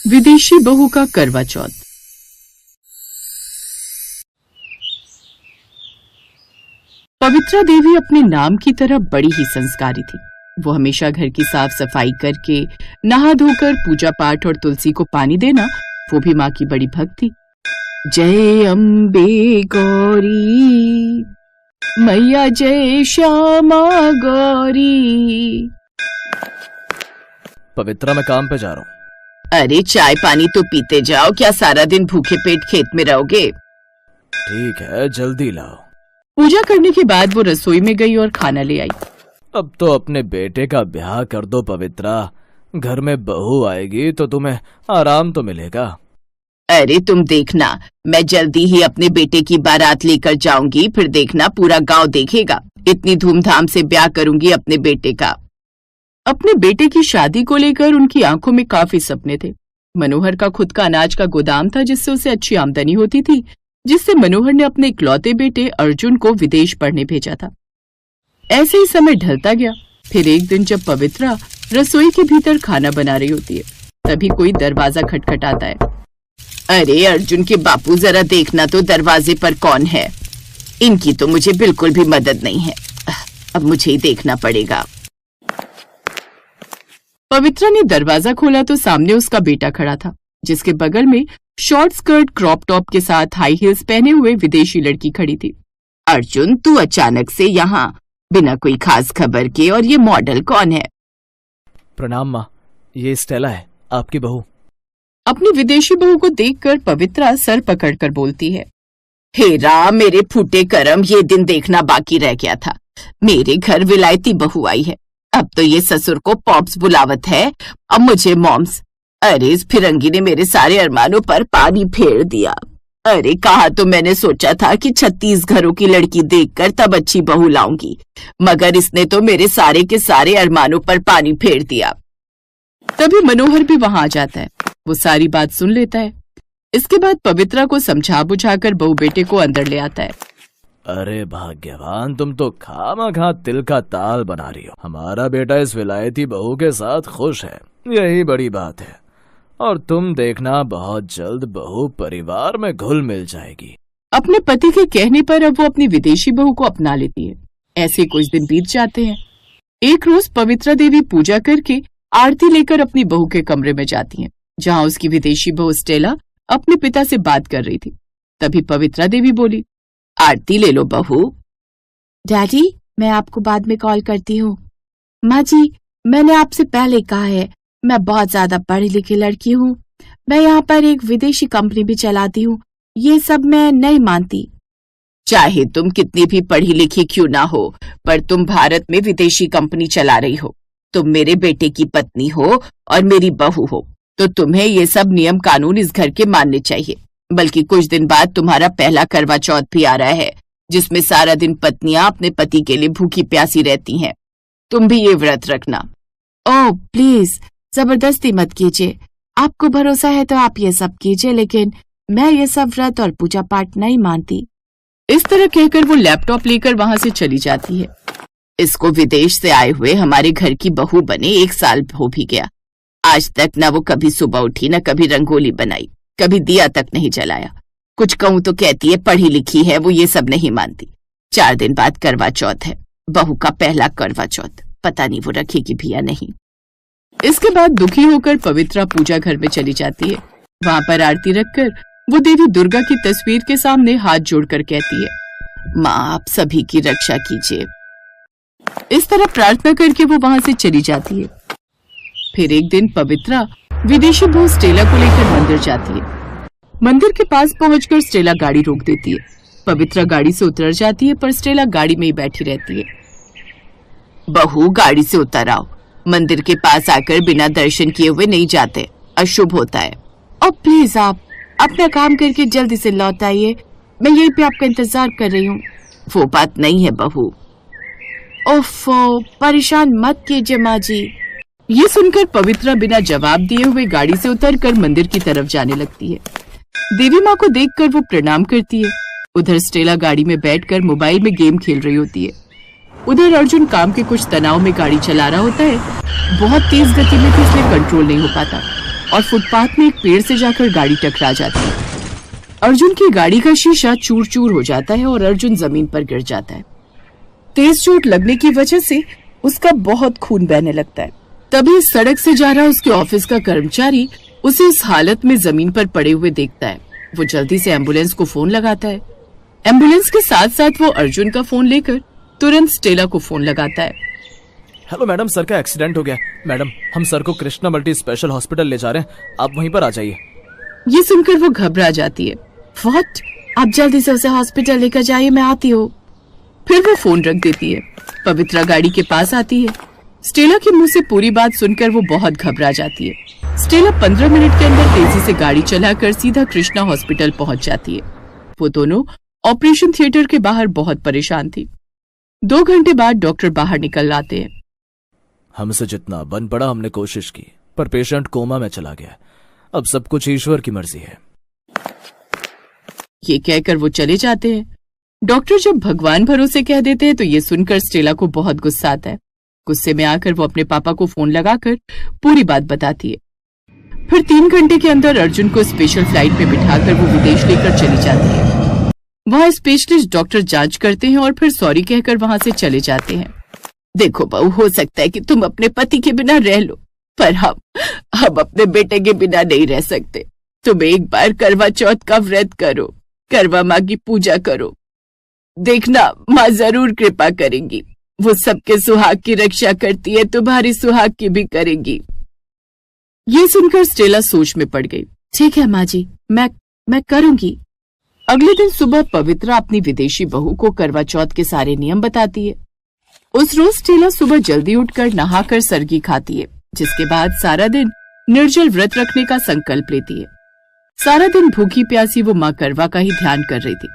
विदेशी बहू का करवा चौथ। पवित्रा देवी अपने नाम की तरह बड़ी ही संस्कारी थी। वो हमेशा घर की साफ सफाई करके, नहा धोकर पूजा पाठ और तुलसी को पानी देना, वो भी माँ की बड़ी भक्त थी। जय अम्बे गौरी मैया, जय श्यामा गौरी। पवित्रा, मैं काम पे जा रहा हूँ। अरे चाय पानी तो पीते जाओ, क्या सारा दिन भूखे पेट खेत में रहोगे? ठीक है, जल्दी लाओ। पूजा करने के बाद वो रसोई में गई और खाना ले आई। अब तो अपने बेटे का ब्याह कर दो पवित्रा, घर में बहू आएगी तो तुम्हें आराम तो मिलेगा। अरे तुम देखना, मैं जल्दी ही अपने बेटे की बारात लेकर जाऊंगी, फिर देखना पूरा गांव देखेगा। इतनी धूमधाम से ब्याह करूंगी अपने बेटे का। अपने बेटे की शादी को लेकर उनकी आंखों में काफी सपने थे। मनोहर का खुद का अनाज का गोदाम था, जिससे उसे अच्छी आमदनी होती थी, जिससे मनोहर ने अपने इकलौते बेटे अर्जुन को विदेश पढ़ने भेजा था। ऐसे ही समय ढलता गया। फिर एक दिन जब पवित्रा रसोई के भीतर खाना बना रही होती है, तभी कोई दरवाजा खटखटाता है। अरे अर्जुन के बापू, जरा देखना तो दरवाजे पर कौन है। इनकी तो मुझे बिल्कुल भी मदद नहीं है, अब मुझे ही देखना पड़ेगा। पवित्रा ने दरवाजा खोला तो सामने उसका बेटा खड़ा था, जिसके बगल में शॉर्ट स्कर्ट क्रॉप टॉप के साथ हाई हील्स पहने हुए विदेशी लड़की खड़ी थी। अर्जुन, तू अचानक से यहाँ बिना कोई खास खबर के, और ये मॉडल कौन है? प्रणाम माँ, ये स्टेला है, आपकी बहू। अपनी विदेशी बहू को देखकर पवित्रा सर पकड़कर बोलती है, हे राम, मेरे फूटे करम, ये दिन देखना बाकी रह गया था। मेरे घर विलायती बहू आई है। अब तो ये ससुर को पॉप्स बुलावत है, अब मुझे मॉम्स। अरे इस फिरंगी ने मेरे सारे अरमानों पर पानी फेर दिया। अरे कहा तो मैंने सोचा था कि 36 घरों की लड़की देखकर तब अच्छी बहू लाऊंगी, मगर इसने तो मेरे सारे के सारे अरमानों पर पानी फेर दिया। तभी मनोहर भी वहां आ जाता है। वो सारी बात सुन लेता है। इसके बाद पवित्रा को समझा बुझाकर बहू बेटे को अंदर ले आता है। अरे भाग्यवान, तुम तो खामखा तिल का ताल बना रही हो। हमारा बेटा इस विलायती बहू के साथ खुश है, यही बड़ी बात है। और तुम देखना, बहुत जल्द बहू परिवार में घुल मिल जाएगी। अपने पति के कहने पर अब वो अपनी विदेशी बहू को अपना लेती है। ऐसे कुछ दिन बीत जाते हैं। एक रोज पवित्रा देवी पूजा करके आरती लेकर अपनी बहू के कमरे में जाती हैं, जहाँ उसकी विदेशी बहू स्टेला अपने पिता से बात कर रही थी। तभी पवित्रा देवी बोली, आरती ले लो बहू। डैडी, मैं आपको बाद में कॉल करती हूँ। माँ जी, मैंने आपसे पहले कहा है, मैं बहुत ज्यादा पढ़ी लिखी लड़की हूँ। मैं यहाँ पर एक विदेशी कंपनी भी चलाती हूँ। ये सब मैं नहीं मानती। चाहे तुम कितनी भी पढ़ी लिखी क्यों ना हो, पर तुम भारत में विदेशी कंपनी चला रही हो। तुम मेरे बेटे की पत्नी हो और मेरी बहू हो, तो तुम्हें ये सब नियम कानून इस घर के मानने चाहिए। बल्कि कुछ दिन बाद तुम्हारा पहला करवा चौथ भी आ रहा है, जिसमें सारा दिन पत्नियां अपने पति के लिए भूखी प्यासी रहती हैं। तुम भी ये व्रत रखना। ओह प्लीज, जबरदस्ती मत कीजिए। आपको भरोसा है तो आप ये सब कीजिए, लेकिन मैं ये सब व्रत और पूजा पाठ नहीं मानती। इस तरह कहकर वो लैपटॉप लेकर वहां से चली जाती है। इसको विदेश से आए हुए हमारे घर की बहू बने 1 साल हो भी गया। आज तक न वो कभी सुबह उठी, न कभी रंगोली बनाई, कभी दिया तक नहीं जलाया। कुछ कहूं तो कहती है पढ़ी लिखी है, वो ये सब नहीं मानती। 4 दिन बाद करवा चौथ है, बहू का पहला करवा चौथ। पता नहीं वो रखेगी भी या नहीं। इसके बाद दुखी होकर पवित्रा पूजा घर में चली जाती है। वहां पर आरती रखकर वो देवी दुर्गा की तस्वीर के सामने हाथ जोड़कर कहती है, माँ आप सभी की रक्षा कीजिए। इस तरह प्रार्थना करके वो वहां से चली जाती है। फिर एक दिन पवित्रा विदेशी बहू स्टेला को लेकर मंदिर जाती है। मंदिर के पास पहुंचकर स्टेला गाड़ी रोक देती है। पवित्रा गाड़ी से उतर जाती है, पर स्टेला गाड़ी में ही बैठी रहती है। बहू, गाड़ी से उतर आओ। मंदिर के पास आकर बिना दर्शन किए हुए नहीं जाते, अशुभ होता है। और प्लीज आप अपना काम करके जल्दी से लौट आइए, मैं यहीं पे आपका इंतजार कर रही हूँ। वो बात नहीं है बहू। ओफो, परेशान मत कीजिए माँ जी। ये सुनकर पवित्रा बिना जवाब दिए हुए गाड़ी से उतरकर मंदिर की तरफ जाने लगती है। देवी माँ को देखकर वो प्रणाम करती है। उधर स्टेला गाड़ी में बैठकर मोबाइल में गेम खेल रही होती है। उधर अर्जुन काम के कुछ तनाव में गाड़ी चला रहा होता है। बहुत तेज गति में थी, इसलिए कंट्रोल नहीं हो पाता। और फुटपाथ में एक पेड़ से जाकर गाड़ी टकरा जाती है। अर्जुन की गाड़ी का शीशा चूर चूर हो जाता है और अर्जुन जमीन पर गिर जाता है। तेज चोट लगने की वजह से उसका बहुत खून बहने लगता है। तभी सड़क से जा रहा उसके ऑफिस का कर्मचारी उसे इस हालत में जमीन पर पड़े हुए देखता है। वो जल्दी से एम्बुलेंस को फोन लगाता है। एम्बुलेंस के साथ साथ वो अर्जुन का फोन लेकर तुरंत स्टेला को फोन लगाता है। हेलो मैडम, सर का एक्सीडेंट हो गया। मैडम, हम सर को कृष्णा मल्टी स्पेशल हॉस्पिटल ले जा रहे हैं, आप वहीं पर आ जाइए। ये सुनकर वो घबरा जाती है। व्हाट? आप जल्दी से उसे हॉस्पिटल लेकर जाइए, मैं आती हूँ। फिर वो फोन रख देती है। पवित्रा गाड़ी के पास आती है। स्टेला के मुंह से पूरी बात सुनकर वो बहुत घबरा जाती है। स्टेला 15 मिनट के अंदर तेजी से गाड़ी चलाकर सीधा कृष्णा हॉस्पिटल पहुंच जाती है। वो दोनों ऑपरेशन थिएटर के बाहर बहुत परेशान थी। 2 घंटे बाद डॉक्टर बाहर निकल आते हैं। हमसे जितना बन पड़ा हमने कोशिश की, पर पेशेंट कोमा में चला गया। अब सब कुछ ईश्वर की मर्जी है। ये कहकर वो चले जाते हैं। डॉक्टर जब भगवान भरोसे कह देते हैं तो ये सुनकर स्टेला को बहुत गुस्सा आता है। गुस्से में आकर वो अपने पापा को फोन लगाकर पूरी बात बताती है। फिर 3 घंटे के अंदर अर्जुन को स्पेशल फ्लाइट में बिठाकर वो विदेश लेकर चली जाती है। वहाँ स्पेशलिस्ट डॉक्टर जांच करते हैं और फिर सॉरी कहकर वहाँ से चले जाते हैं। देखो बहू, हो सकता है कि तुम अपने पति के बिना रह लो, पर हम अपने बेटे के बिना नहीं रह सकते। तुम एक बार करवा चौथ का व्रत करो, करवा माँ की पूजा करो, देखना माँ जरूर कृपा करेंगी। वो सबके सुहाग की रक्षा करती है, तुम्हारी सुहाग की भी करेंगी। ये सुनकर स्टेला सोच में पड़ गई। ठीक है माँ जी, मैं करूंगी। अगले दिन सुबह पवित्रा अपनी विदेशी बहू को करवा चौथ के सारे नियम बताती है। उस रोज स्टेला सुबह जल्दी उठकर नहाकर सरगी खाती है, जिसके बाद सारा दिन निर्जल व्रत रखने का संकल्प लेती है। सारा दिन भूखी प्यासी वो माँ करवा का ही ध्यान कर रही थी।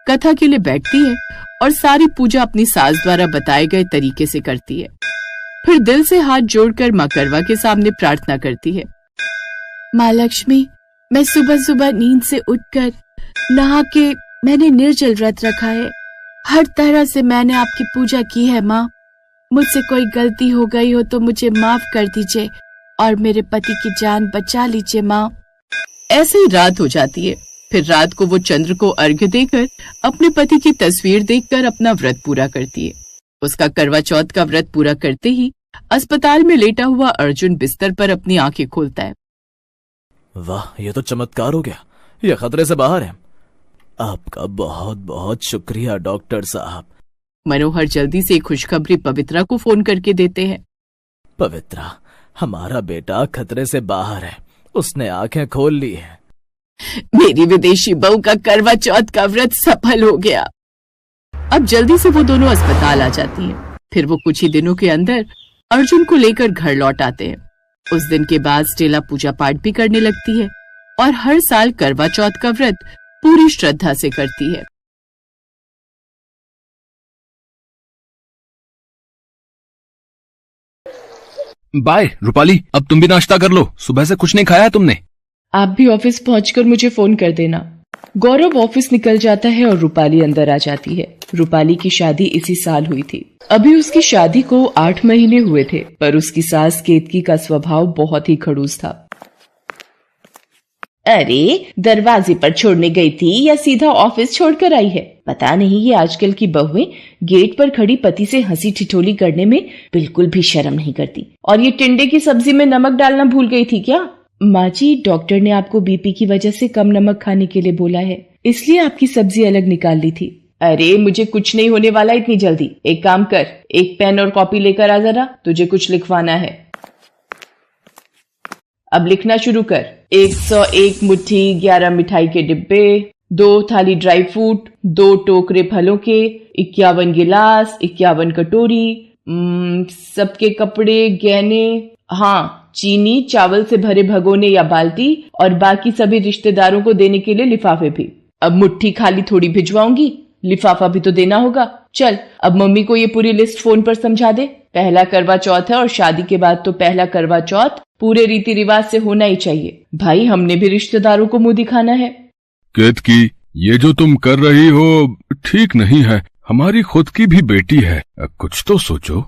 कथा के लिए बैठती है और सारी पूजा अपनी सास द्वारा बताए गए तरीके से करती है। फिर दिल से हाथ जोड़कर माँ करवा के सामने प्रार्थना करती है। माँ लक्ष्मी, मैं सुबह सुबह नींद से उठकर नहा के मैंने निर्जल व्रत रखा है। हर तरह से मैंने आपकी पूजा की है माँ। मुझसे कोई गलती हो गई हो तो मुझे माफ कर दीजिए और मेरे पति की जान बचा लीजिए माँ। ऐसे ही रात हो जाती है। फिर रात को वो चंद्र को अर्घ्य देकर अपने पति की तस्वीर देखकर अपना व्रत पूरा करती है। उसका करवा चौथ का व्रत पूरा करते ही अस्पताल में लेटा हुआ अर्जुन बिस्तर पर अपनी आंखें खोलता है। वाह, ये तो चमत्कार हो गया। ये खतरे से बाहर है। आपका बहुत बहुत शुक्रिया डॉक्टर साहब। मनोहर जल्दी से खुशखबरी पवित्रा को फोन करके देते हैं। पवित्रा, हमारा बेटा खतरे से बाहर है, उसने आंखें खोल ली है। मेरी विदेशी बहू का करवा चौथ का व्रत सफल हो गया। अब जल्दी से वो दोनों अस्पताल आ जाती हैं। फिर वो कुछ ही दिनों के अंदर अर्जुन को लेकर घर लौट आते हैं। उस दिन के बाद स्टेला पूजा पाठ भी करने लगती है और हर साल करवा चौथ का व्रत पूरी श्रद्धा से करती है। बाय रूपाली, अब तुम भी नाश्ता कर लो, सुबह से कुछ नहीं खाया है तुमने। आप भी ऑफिस पहुंचकर मुझे फोन कर देना। गौरव ऑफिस निकल जाता है और रूपाली अंदर आ जाती है। रूपाली की शादी इसी साल हुई थी। अभी उसकी शादी को 8 महीने हुए थे, पर उसकी सास केतकी का स्वभाव बहुत ही खड़ूस था। अरे, दरवाजे पर छोड़ने गई थी या सीधा ऑफिस छोड़कर आई है? पता नहीं ये आजकल की बहुएं गेट पर खड़ी पति से हंसी ठिठोली करने में बिल्कुल भी शर्म नहीं करती। और ये टिंडे की सब्जी में नमक डालना भूल गई थी क्या? माँ जी, डॉक्टर ने आपको बीपी की वजह से कम नमक खाने के लिए बोला है, इसलिए आपकी सब्जी अलग निकाल ली थी। अरे, मुझे कुछ नहीं होने वाला इतनी जल्दी। एक काम कर, एक पेन और कॉपी लेकर आ जरा, तुझे कुछ लिखवाना है। अब लिखना शुरू कर। 101 मुट्ठी 11 मिठाई के डिब्बे, 2 थाली ड्राई फ्रूट, 2 टोकरे फलों के, 51 गिलास, 51 कटोरी, सबके कपड़े, गहने, हाँ, चीनी, चावल से भरे भगोने या बाल्टी, और बाकी सभी रिश्तेदारों को देने के लिए लिफाफे भी। अब मुट्ठी खाली थोड़ी भिजवाऊंगी, लिफाफा भी तो देना होगा। चल, अब मम्मी को ये पूरी लिस्ट फोन पर समझा दे। पहला करवा चौथ है और शादी के बाद तो पहला करवा चौथ पूरे रीति रिवाज से होना ही चाहिए। भाई, हमने भी रिश्तेदारों को मुंह दिखाना है। केतकी, ये जो तुम कर रही हो ठीक नहीं है। हमारी खुद की भी बेटी है, कुछ तो सोचो।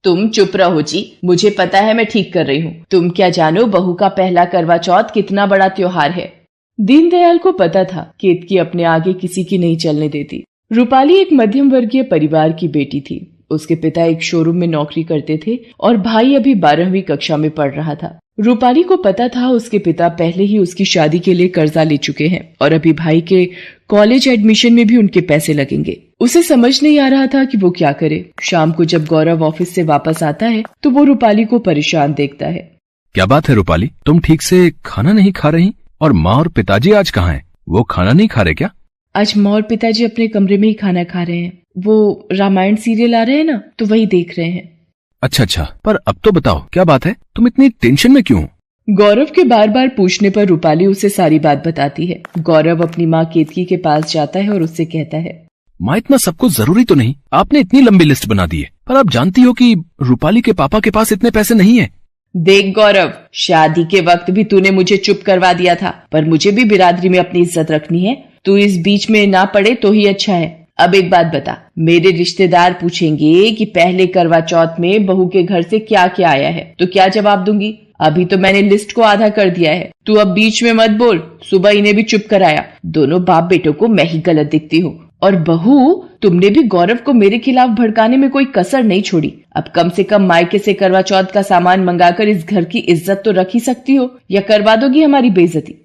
तुम चुप रहो जी, मुझे पता है मैं ठीक कर रही हूँ। तुम क्या जानो बहू का पहला करवा चौथ कितना बड़ा त्योहार है। दीनदयाल को पता था केतकी अपने आगे किसी की नहीं चलने देती। रूपाली एक मध्यम वर्गीय परिवार की बेटी थी। उसके पिता एक शोरूम में नौकरी करते थे और भाई अभी 12वीं कक्षा में पढ़ रहा था। रूपाली को पता था उसके पिता पहले ही उसकी शादी के लिए कर्जा ले चुके हैं और अभी भाई के कॉलेज एडमिशन में भी उनके पैसे लगेंगे। उसे समझ नहीं आ रहा था कि वो क्या करे। शाम को जब गौरव ऑफिस से वापस आता है तो वो रूपाली को परेशान देखता है। क्या बात है रूपाली, तुम ठीक से खाना नहीं खा रही? और माँ और पिताजी आज कहाँ हैं? वो खाना नहीं खा रहे क्या? आज माँ और पिताजी अपने कमरे में ही खाना खा रहे हैं। वो रामायण सीरियल आ रहे हैं ना, तो वही देख रहे हैं। अच्छा, पर अब तो बताओ क्या बात है, तुम इतनी टेंशन में क्यों? गौरव के बार बार पूछने पर रूपाली उसे सारी बात बताती है। गौरव अपनी माँ केतकी के पास जाता है और उससे कहता है, माँ इतना सब कुछ जरूरी तो नहीं, आपने इतनी लंबी लिस्ट बना दी है, पर आप जानती हो कि रूपाली के पापा के पास इतने पैसे नहीं है। देख गौरव, शादी के वक्त भी तूने मुझे चुप करवा दिया था, पर मुझे भी बिरादरी में अपनी इज्जत रखनी है। तू इस बीच में ना पड़े तो ही अच्छा है। अब एक बात बता, मेरे रिश्तेदार पूछेंगे कि पहले करवा चौथ में बहू के घर से क्या क्या आया है, तो क्या जवाब दूंगी? अभी तो मैंने लिस्ट को आधा कर दिया है। तू अब बीच में मत बोल। सुबह इन्हें भी चुप कराया। दोनों बाप बेटों को मैं ही गलत दिखती हूँ। और बहू, तुमने भी गौरव को मेरे खिलाफ भड़काने में कोई कसर नहीं छोड़ी। अब कम से कम मायके से करवा चौथ का सामान मंगाकर इस घर की इज्जत तो रख ही सकती हो, या करवा दोगी हमारी बेइज्जती?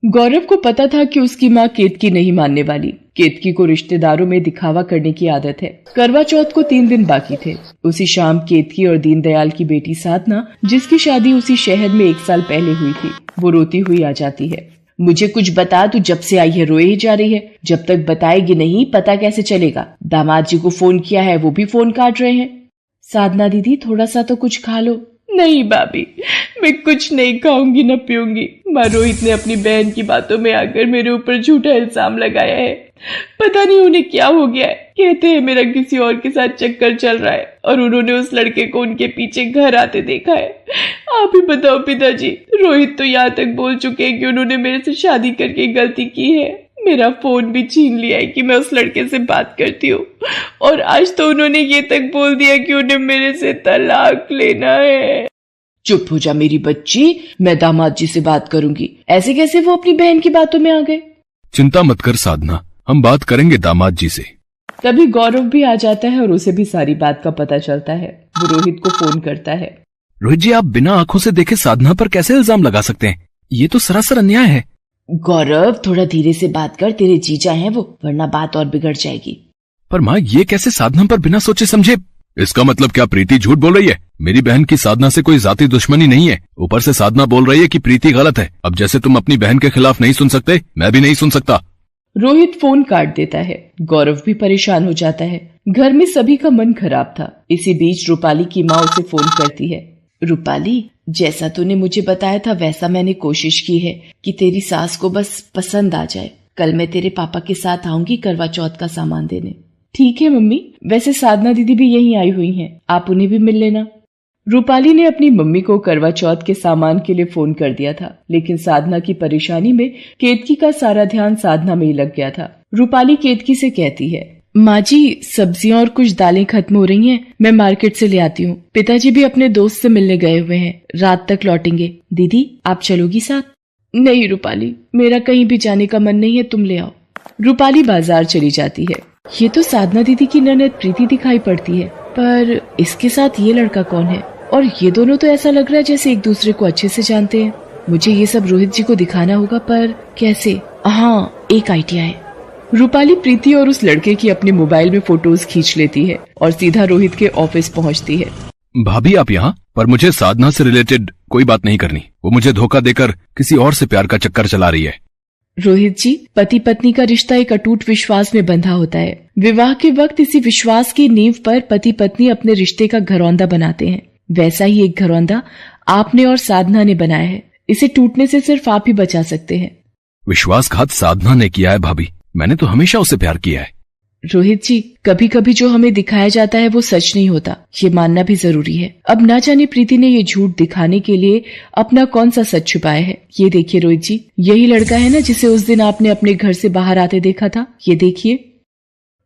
गौरव को पता था कि उसकी माँ केतकी नहीं मानने वाली। केतकी को रिश्तेदारों में दिखावा करने की आदत है। करवा चौथ को 3 दिन बाकी थे। उसी शाम केतकी और दीनदयाल की बेटी साधना, जिसकी शादी उसी शहर में 1 साल पहले हुई थी, वो रोती हुई आ जाती है। मुझे कुछ बता, तू जब से आई है रोए ही जा रही है। जब तक बताएगी नहीं पता कैसे चलेगा? दामाद जी को फोन किया है, वो भी फोन काट रहे हैं। साधना दीदी, थोड़ा सा तो कुछ खा लो। नहीं भाभी, मैं कुछ नहीं खाऊंगी न पीऊंगी। माँ रोहित ने अपनी बहन की बातों में आकर मेरे ऊपर झूठा इल्जाम लगाया है। पता नहीं उन्हें क्या हो गया है। कहते हैं मेरा किसी और के साथ चक्कर चल रहा है और उन्होंने उस लड़के को उनके पीछे घर आते देखा है। आप ही बताओ पिताजी, रोहित तो यहाँ तक बोल चुके हैं कि उन्होंने मेरे से शादी करके गलती की है। मेरा फोन भी छीन लिया है कि मैं उस लड़के से बात करती हूँ, और आज तो उन्होंने ये तक बोल दिया कि उन्हें मेरे से तलाक लेना है। चुप हो जा मेरी बच्ची, मैं दामाद जी से बात करूंगी। ऐसे कैसे वो अपनी बहन की बातों में आ गए? चिंता मत कर साधना, हम बात करेंगे दामाद जी से। तभी गौरव भी आ जाता है और उसे भी सारी बात का पता चलता है। वो रोहित को फोन करता है। रोहित जी, आप बिना आंखों से देखे साधना पर कैसे इल्जाम लगा सकते हैं? ये तो सरासर अन्याय है। गौरव, थोड़ा धीरे से बात कर, तेरे जीजा हैं वो, वरना बात और बिगड़ जाएगी। पर माँ, ये कैसे साधना पर बिना सोचे समझे? इसका मतलब क्या प्रीति झूठ बोल रही है? मेरी बहन की साधना से कोई जाती दुश्मनी नहीं है। ऊपर से साधना बोल रही है कि प्रीति गलत है। अब जैसे तुम अपनी बहन के खिलाफ नहीं सुन सकते, मैं भी नहीं सुन सकता। रोहित फोन काट देता है। गौरव भी परेशान हो जाता है। घर में सभी का मन खराब था। इसी बीच रूपाली की माँ उसे फोन करती है। रूपाली, जैसा तूने मुझे बताया था वैसा मैंने कोशिश की है कि तेरी सास को बस पसंद आ जाए। कल मैं तेरे पापा के साथ आऊंगी करवा चौथ का सामान देने। ठीक है मम्मी, वैसे साधना दीदी भी यहीं आई हुई हैं, आप उन्हें भी मिल लेना। रूपाली ने अपनी मम्मी को करवा चौथ के सामान के लिए फोन कर दिया था, लेकिन साधना की परेशानी में केतकी का सारा ध्यान साधना में ही लग गया था। रूपाली केतकी से कहती है, माँ जी, सब्जियां और कुछ दालें खत्म हो रही हैं, मैं मार्केट से ले आती हूँ। पिताजी भी अपने दोस्त से मिलने गए हुए हैं, रात तक लौटेंगे। दीदी, आप चलोगी साथ? नहीं रूपाली, मेरा कहीं भी जाने का मन नहीं है, तुम ले आओ। रूपाली बाजार चली जाती है। ये तो साधना दीदी की ननद प्रीति दिखाई पड़ती है, पर इसके साथ ये लड़का कौन है? और ये दोनों तो ऐसा लग रहा है जैसे एक दूसरे को अच्छे से जानते हैं। मुझे ये सब रोहित जी को दिखाना होगा, पर कैसे? हाँ, एक आइडिया है। रूपाली प्रीति और उस लड़के की अपने मोबाइल में फोटोज खींच लेती है और सीधा रोहित के ऑफिस पहुंचती है। भाभी, आप यहाँ? पर मुझे साधना से रिलेटेड कोई बात नहीं करनी। वो मुझे धोखा देकर किसी और से प्यार का चक्कर चला रही है। रोहित जी, पति पत्नी का रिश्ता एक अटूट विश्वास में बंधा होता है। विवाह के वक्त इसी विश्वास की नींव पर पति पत्नी अपने रिश्ते का घरौंदा बनाते हैं। वैसा ही एक घरौंदा आपने और साधना ने बनाया है। इसे टूटने से सिर्फ आप ही बचा सकते हैं। विश्वासघात साधना ने किया है भाभी, मैंने तो हमेशा उसे प्यार किया है। रोहित जी, कभी कभी जो हमें दिखाया जाता है वो सच नहीं होता, ये मानना भी जरूरी है। अब ना जाने प्रीति ने ये झूठ दिखाने के लिए अपना कौन सा सच छुपाया है। ये देखिए रोहित जी, यही लड़का है ना जिसे उस दिन आपने अपने घर से बाहर आते देखा था, ये देखिए।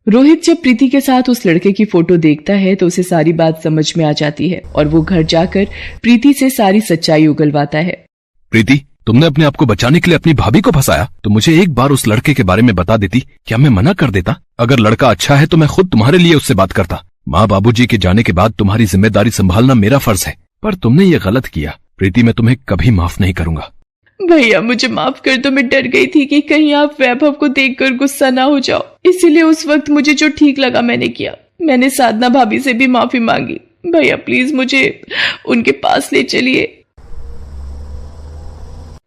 रोहित जब प्रीति के साथ उस लड़के की फोटो देखता है तो उसे सारी बात समझ में आ जाती है और वो घर जाकर प्रीति से सारी सच्चाई उगलवाता है। प्रीति, तुमने अपने आप को बचाने के लिए अपनी भाभी को फंसाया, तो मुझे एक बार उस लड़के के बारे में बता देती, क्या मैं मना कर देता? अगर लड़का अच्छा है तो मैं खुद तुम्हारे लिए उससे बात करता। माँ बाबूजी के जाने के बाद तुम्हारी जिम्मेदारी संभालना मेरा फर्ज है, पर तुमने ये गलत किया। प्रीति, मैं तुम्हें कभी माफ नहीं करूंगा। भैया मुझे माफ कर दो, मैं डर गई थी कि कहीं आप वैभव को देखकर गुस्सा ना हो जाओ, इसीलिए उस वक्त मुझे जो ठीक लगा मैंने किया। मैंने साधना भाभी से भी माफी मांगी। भैया प्लीज मुझे उनके पास ले चलिए।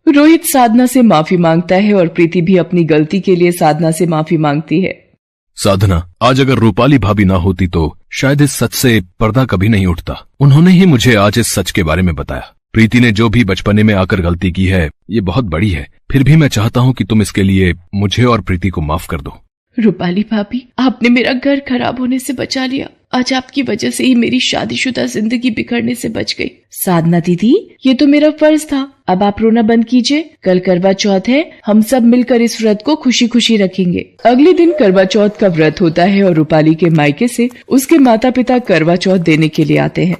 रोहित साधना से माफी मांगता है और प्रीति भी अपनी गलती के लिए साधना से माफी मांगती है। साधना, आज अगर रूपाली भाभी ना होती तो शायद इस सच से पर्दा कभी नहीं उठता। उन्होंने ही मुझे आज इस सच के बारे में बताया। प्रीति ने जो भी बचपने में आकर गलती की है ये बहुत बड़ी है, फिर भी मैं चाहता हूँ कि तुम इसके लिए मुझे और प्रीति को माफ कर दो। रूपाली भाभी, आपने मेरा घर खराब होने से बचा लिया। आज आपकी वजह से ही मेरी शादीशुदा जिंदगी बिखरने से बच गई। साधना दीदी, ये तो मेरा फर्ज था। अब आप रोना बंद कीजिए। कल करवा चौथ है, हम सब मिलकर इस व्रत को खुशी खुशी रखेंगे। अगले दिन करवा चौथ का व्रत होता है और रूपाली के मायके से उसके माता पिता करवा चौथ देने के लिए आते हैं।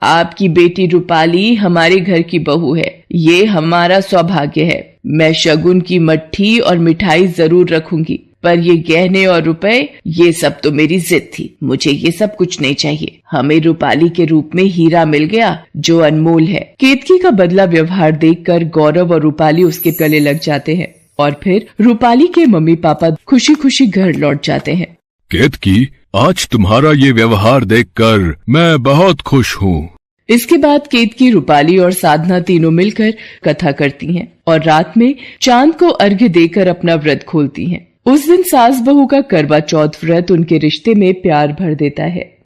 आपकी बेटी रूपाली हमारे घर की बहू है, ये हमारा सौभाग्य है। मैं शगुन की मट्ठी और मिठाई जरूर रखूंगी, पर ये गहने और रुपए ये सब तो मेरी जिद थी। मुझे ये सब कुछ नहीं चाहिए। हमें रूपाली के रूप में हीरा मिल गया जो अनमोल है। केतकी का बदला व्यवहार देखकर गौरव और रूपाली उसके गले लग जाते हैं और फिर रूपाली के मम्मी पापा खुशी खुशी घर लौट जाते हैं। केतकी, आज तुम्हारा ये व्यवहार देखकर मैं बहुत खुश हूँ। इसके बाद केतकी, रूपाली और साधना तीनों मिलकर कथा करती हैं और रात में चांद को अर्घ्य देकर अपना व्रत खोलती हैं। उस दिन सास बहू का करवा चौथ व्रत उनके रिश्ते में प्यार भर देता है।